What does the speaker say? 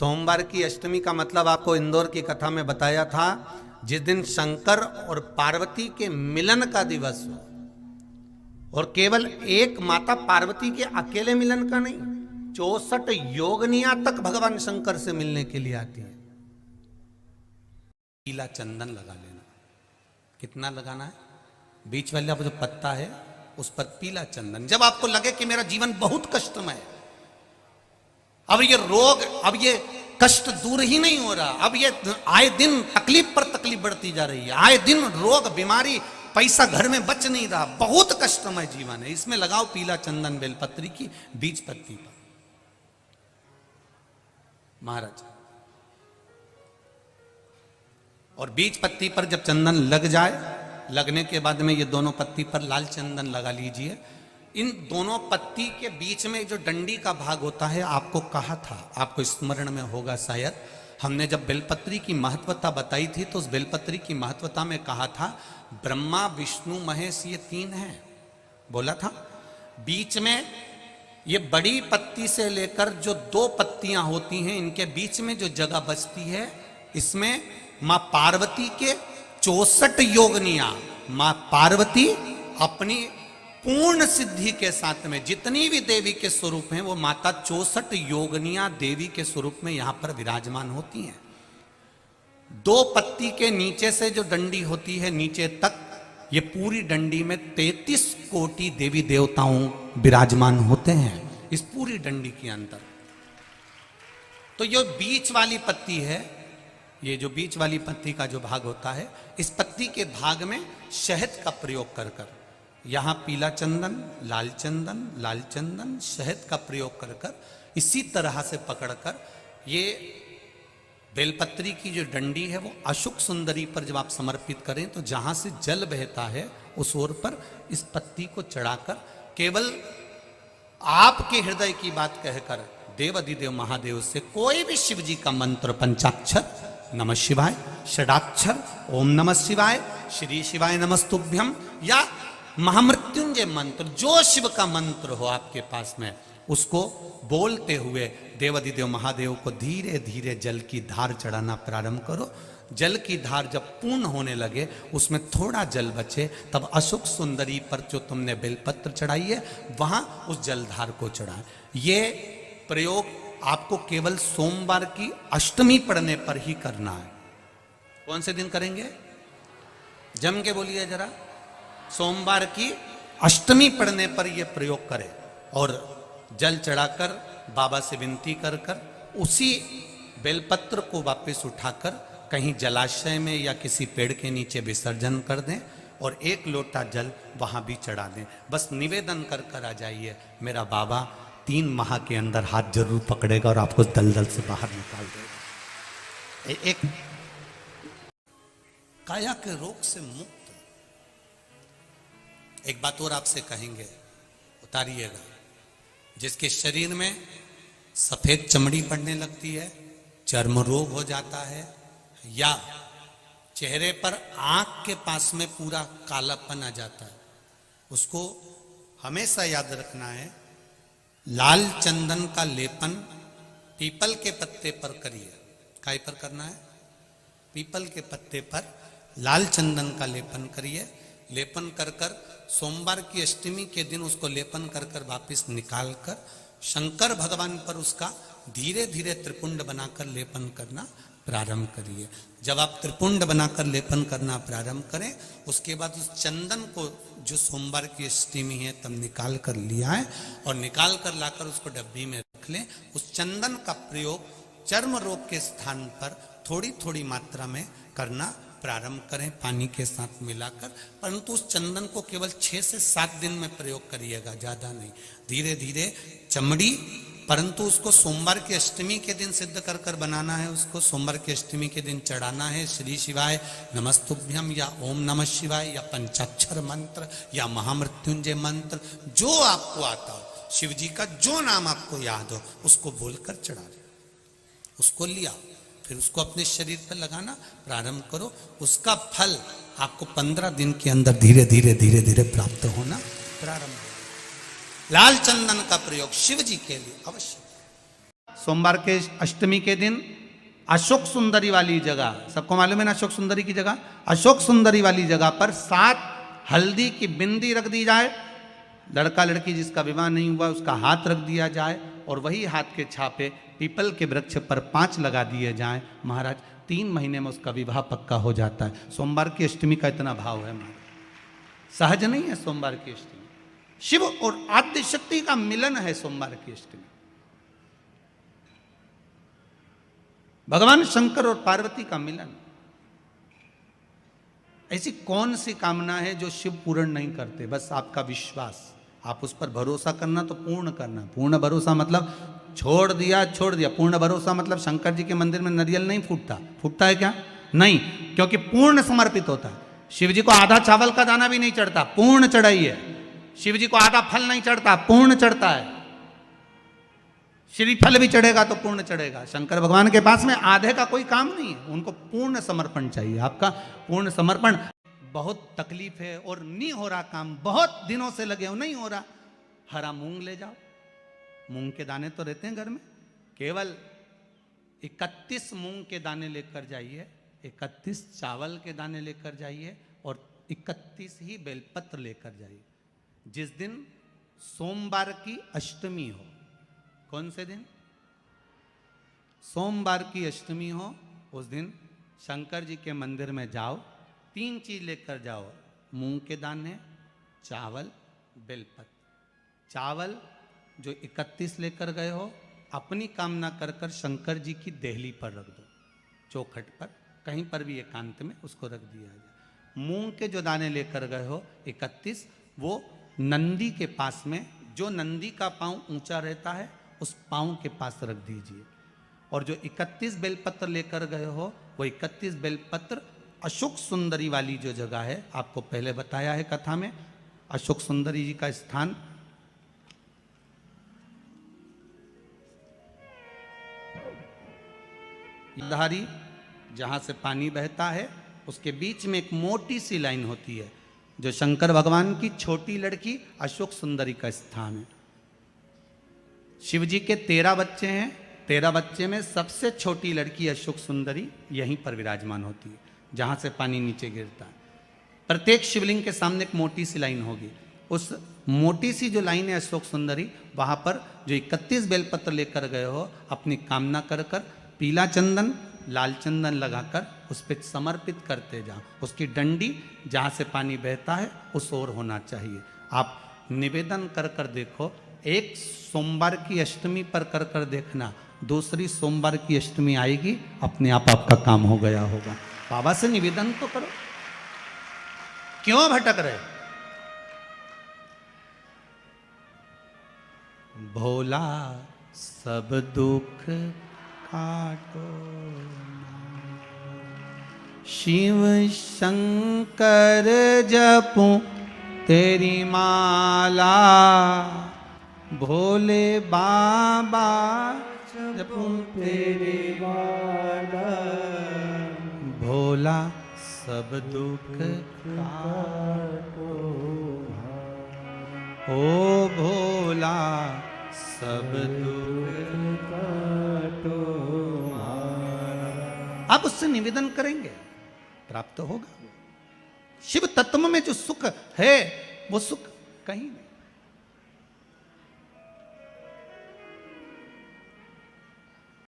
सोमवार की अष्टमी का मतलब आपको इंदौर की कथा में बताया था, जिस दिन शंकर और पार्वती के मिलन का दिवस हो, और केवल एक माता पार्वती के अकेले मिलन का नहीं, 64 योगनियां तक भगवान शंकर से मिलने के लिए आती है। पीला चंदन लगा लेना। कितना लगाना है? बीच वाला जो पत्ता है उस पर पीला चंदन। जब आपको लगे कि मेरा जीवन बहुत कष्टमय है, अब ये रोग, अब ये कष्ट दूर ही नहीं हो रहा, अब ये आए दिन तकलीफ पर तकलीफ बढ़ती जा रही है, आए दिन रोग बीमारी, पैसा घर में बच नहीं रहा, बहुत कष्टमय जीवन है, इसमें लगाओ पीला चंदन बेलपत्री की बीज पत्ती पर। महाराज, और बीज पत्ती पर जब चंदन लग जाए, लगने के बाद में ये दोनों पत्ती पर लाल चंदन लगा लीजिए। इन दोनों पत्ती के बीच में जो डंडी का भाग होता है, आपको कहा था, आपको स्मरण में होगा शायद, हमने जब बेलपत्री की महत्वता बताई थी तो उस बेलपत्री की महत्वता में कहा था ब्रह्मा विष्णु महेश ये तीन हैं, बोला था। बीच में ये बड़ी पत्ती से लेकर जो दो पत्तियां होती हैं, इनके बीच में जो जगह बचती है, इसमें मां पार्वती के 64 योगनियां, मां पार्वती अपनी पूर्ण सिद्धि के साथ में जितनी भी देवी के स्वरूप हैं, वो माता 64 योगनियां देवी के स्वरूप में यहां पर विराजमान होती हैं। दो पत्ती के नीचे से जो डंडी होती है नीचे तक, ये पूरी डंडी में 33 कोटि देवी देवताओं विराजमान होते हैं इस पूरी डंडी के अंदर। तो ये बीच वाली पत्ती है, ये जो बीच वाली पत्ती का जो भाग होता है, इस पत्ती के भाग में शहद का प्रयोग कर कर, यहां पीला चंदन, लाल चंदन, लाल चंदन, शहद का प्रयोग कर कर, इसी तरह से पकड़कर ये बेलपत्री की जो डंडी है वो अशुक सुंदरी पर जब आप समर्पित करें तो जहां से जल बहता है उस ओर पर इस पत्ती को चढ़ाकर केवल आपके हृदय की बात कहकर देवाधिदेव महादेव से कोई भी शिव जी का मंत्र, पंचाक्षर नमः शिवाय, षडाक्षर ओम नमः शिवाय, श्री शिवाय नमस्तुभ्यम, या महामृत्युंजय मंत्र, जो शिव का मंत्र हो आपके पास में, उसको बोलते हुए देवाधिदेव महादेव को धीरे धीरे जल की धार चढ़ाना प्रारंभ करो। जल की धार जब पूर्ण होने लगे, उसमें थोड़ा जल बचे, तब अशोक सुंदरी पर जो तुमने बेलपत्र चढ़ाई है वहां उस जलधार को चढ़ाए। ये प्रयोग आपको केवल सोमवार की अष्टमी पढ़ने पर ही करना है। कौन से दिन करेंगे? जम के बोलिए जरा। सोमवार की अष्टमी पढ़ने पर यह प्रयोग करें और जल चढ़ाकर बाबा से विनती कर कर उसी बेलपत्र को वापस उठाकर कहीं जलाशय में या किसी पेड़ के नीचे विसर्जन कर दें और एक लोटा जल वहां भी चढ़ा दें। बस निवेदन कर कर आ जाइए, मेरा बाबा 3 माह के अंदर हाथ जरूर पकड़ेगा और आपको दलदल से बाहर निकाल देगा। एक काया के रोग से मुक्त। एक बात और आपसे कहेंगे, उतारिएगा। जिसके शरीर में सफेद चमड़ी पड़ने लगती है, चर्म रोग हो जाता है, या चेहरे पर आंख के पास में पूरा कालापन आ जाता है, उसको हमेशा याद रखना है, लाल चंदन का लेपन पीपल के पत्ते पर करिए। काय पर करना है? पीपल के पत्ते पर लाल चंदन का लेपन करिए। लेपन कर कर सोमवार की अष्टमी के दिन उसको लेपन कर कर वापिस निकाल कर शंकर भगवान पर उसका धीरे धीरे त्रिपुंड बनाकर लेपन करना प्रारंभ करिए। जब आप त्रिपुंड बनाकर लेपन करना प्रारंभ करें, उसके बाद उस चंदन को जो सोमवार की अष्टमी है तब निकाल कर लिया है और निकाल कर लाकर उसको डब्बी में रख लें। उस चंदन का प्रयोग चर्म रोग के स्थान पर थोड़ी थोड़ी मात्रा में करना प्रारंभ करें, पानी के साथ मिलाकर। परंतु उस चंदन को केवल 6 से 7 दिन में प्रयोग करिएगा, ज्यादा नहीं। धीरे धीरे चमड़ी, परंतु उसको सोमवार की अष्टमी के दिन सिद्ध कर कर बनाना है। उसको सोमवार की अष्टमी के दिन चढ़ाना है श्री शिवाय नमस्तुभ्यम या ओम नमः शिवाय या पंचाक्षर मंत्र या महामृत्युंजय मंत्र, जो आपको आता हो, शिव जी का जो नाम आपको याद हो उसको बोलकर चढ़ा दो। उसको लिया, फिर उसको अपने शरीर पर लगाना प्रारंभ करो। उसका फल आपको 15 दिन के अंदर धीरे धीरे धीरे धीरे प्राप्त होना प्रारंभ हो। लाल चंदन का प्रयोग शिव जी के लिए अवश्य। सोमवार के अष्टमी के दिन अशोक सुंदरी वाली जगह, सबको मालूम है ना अशोक सुंदरी की जगह, अशोक सुंदरी वाली जगह पर 7 हल्दी की बिंदी रख दी जाए। लड़का लड़की जिसका विवाह नहीं हुआ उसका हाथ रख दिया जाए और वही हाथ के छापे पीपल के वृक्ष पर 5 लगा दिए जाएं। महाराज 3 महीने में उसका विवाह पक्का हो जाता है। सोमवार की अष्टमी का इतना भाव है महाराज, सहज नहीं है सोमवार की अष्टमी। शिव और आद्य शक्ति का मिलन है सोमवार की अष्टमी। भगवान शंकर और पार्वती का मिलन। ऐसी कौन सी कामना है जो शिव पूर्ण नहीं करते? बस आपका विश्वास, आप उस पर भरोसा करना तो पूर्ण करना। पूर्ण भरोसा मतलब छोड़ दिया छोड़ दिया। पूर्ण भरोसा मतलब शंकर जी के मंदिर में नारियल नहीं फूटता, फूटता है क्या? नहीं, क्योंकि पूर्ण समर्पित होता है। शिव जी को आधा चावल का दाना भी नहीं चढ़ता, पूर्ण चढ़ाई है। शिव जी को आधा फल नहीं चढ़ता, पूर्ण चढ़ता है। श्रीफल भी चढ़ेगा तो पूर्ण चढ़ेगा। शंकर भगवान के पास में आधे का कोई काम नहीं है, उनको पूर्ण समर्पण चाहिए। आपका पूर्ण समर्पण। बहुत तकलीफ है और नहीं हो रहा काम, बहुत दिनों से लगे हो नहीं हो रहा, हरा मूंग ले जाओ। मूंग के दाने तो रहते हैं घर में, केवल 31 मूंग के दाने लेकर जाइए, 31 चावल के दाने लेकर जाइए और 31 ही बेलपत्र लेकर जाइए। जिस दिन सोमवार की अष्टमी हो, कौन से दिन? सोमवार की अष्टमी हो, उस दिन शंकर जी के मंदिर में जाओ, 3 चीज लेकर जाओ, मूंग के दाने, चावल, बेलपत्र। चावल जो 31 लेकर गए हो, अपनी कामना कर कर शंकर जी की देहली पर रख दो, चौखट पर, कहीं पर भी एकांत में उसको रख दिया जाए। मूंग के जो दाने लेकर गए हो 31, वो नंदी के पास में, जो नंदी का पांव ऊंचा रहता है उस पांव के पास रख दीजिए। और जो 31 बेलपत्र लेकर गए हो, वो 31 बेलपत्र अशोक सुंदरी वाली जो जगह है, आपको पहले बताया है कथा में, अशोक सुंदरी जी का स्थान धारी, जहां से पानी बहता है, उसके बीच में एक मोटी सी लाइन होती है, जो शंकर भगवान की छोटी लड़की अशोक सुंदरी का स्थान है। शिव जी के 13 बच्चे हैं, 13 बच्चे में सबसे छोटी लड़की अशोक सुंदरी यहीं पर विराजमान होती है, जहां से पानी नीचे गिरता है। प्रत्येक शिवलिंग के सामने एक मोटी सी लाइन होगी, उस मोटी सी जो लाइन है अशोक सुंदरी, वहां पर जो 31 बेलपत्र लेकर गए हो, अपनी कामना कर कर पीला चंदन लाल चंदन लगाकर उस पर समर्पित करते जाओ। उसकी डंडी जहां से पानी बहता है उस ओर होना चाहिए। आप निवेदन कर कर देखो, एक सोमवार की अष्टमी पर कर कर देखना, दूसरी सोमवार की अष्टमी आएगी, अपने आप आपका काम हो गया होगा। बाबा से निवेदन तो करो, क्यों भटक रहे? भोला सब दुख काटो, शिव शंकर जपूं तेरी माला, भोले बाबा जपूं तेरी माला, भोला सब दुख काटो, ओ भोला सब दुख काटो। आप उससे निवेदन करेंगे, प्राप्त होगा। शिव तत्व में जो सुख है वो सुख कहीं नहीं।